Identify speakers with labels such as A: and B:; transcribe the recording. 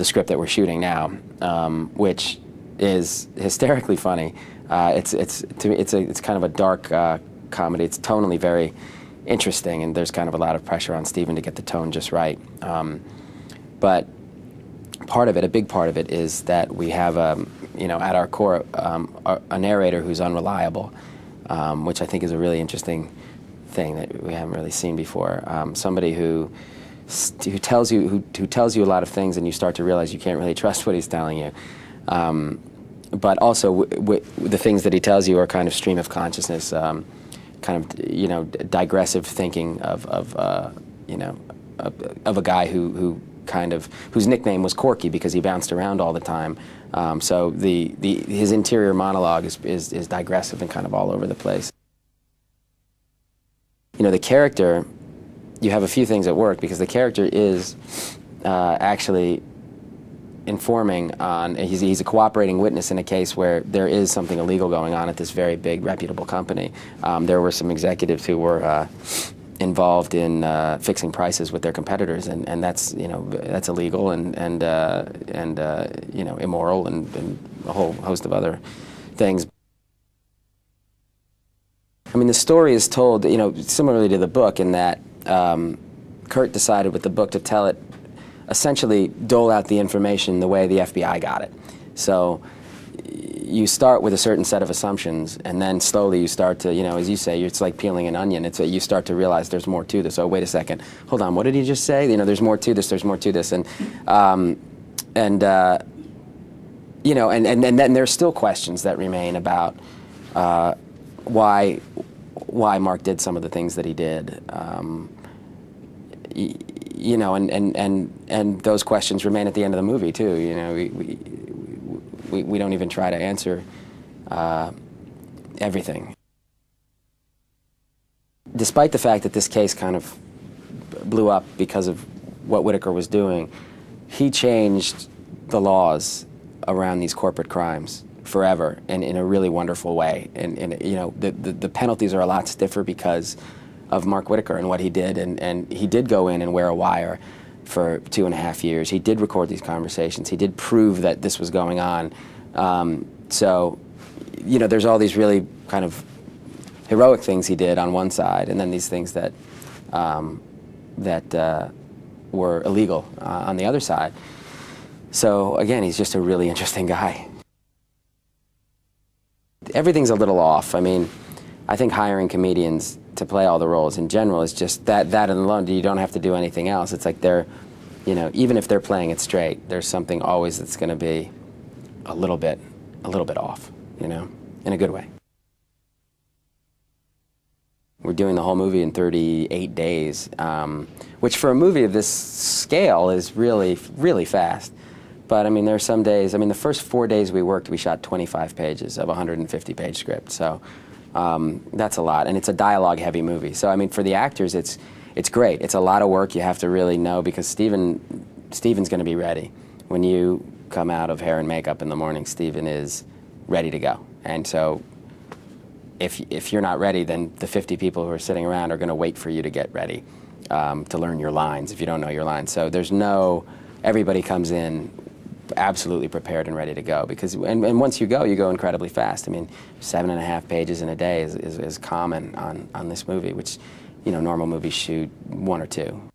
A: the script that we're shooting now, which is hysterically funny. It's kind of a dark comedy. It's tonally very interesting, and there's kind of a lot of pressure on Steven to get the tone just right. But part of it, a big part of it, is that we have, at our core, a narrator who's unreliable, which I think is a really interesting thing that we haven't really seen before. Somebody who tells you a lot of things, and you start to realize you can't really trust what he's telling you. But also, the things that he tells you are kind of stream of consciousness, kind of digressive thinking of a guy whose nickname was Corky because he bounced around all the time. So his interior monologue is digressive and kind of all over the place. The character, you have a few things at work because the character is actually informing on, he's a cooperating witness in a case where there is something illegal going on at this very big, reputable company. There were some executives who were involved in fixing prices with their competitors, and that's illegal and immoral and a whole host of other things. I mean, the story is told, similarly to the book, in that Kurt decided with the book to tell it, essentially dole out the information the way the FBI got it. So you start with a certain set of assumptions, and then slowly you start to, as you say, it's like peeling an onion. You start to realize there's more to this. Oh, wait a second. Hold on, what did he just say? There's more to this, there's more to this. And then there's still questions that remain about why Mark did some of the things that he did. And those questions remain at the end of the movie too. We don't even try to answer everything. Despite the fact that this case kind of blew up because of what Whitaker was doing, he changed the laws around these corporate crimes forever, and in a really wonderful way. And the penalties are a lot stiffer because of Mark Whitaker and what he did, and he did go in and wear a wire for 2.5 years. He did record these conversations. He did prove that this was going on. So, there's all these really kind of heroic things he did on one side, and then these things that were illegal on the other side. So again, he's just a really interesting guy. Everything's a little off. I mean, I think hiring comedians to play all the roles in general is just that alone. You don't have to do anything else. It's like they're, even if they're playing it straight, there's something always that's going to be a little bit off, in a good way. We're doing the whole movie in 38 days, which for a movie of this scale is really, really fast. But I mean, there are some days, the first 4 days we worked, we shot 25 pages of a 150-page script. So that's a lot, and it's a dialogue-heavy movie. So I mean, for the actors, it's great. It's a lot of work. You have to really know, because Steven's going to be ready. When you come out of hair and makeup in the morning, Steven is ready to go. And so if you're not ready, then the 50 people who are sitting around are going to wait for you to get ready to learn your lines if you don't know your lines. So everybody comes in absolutely prepared and ready to go, because and once you go incredibly fast. I mean, 7.5 pages in a day is common on this movie, which normal movies shoot 1 or 2.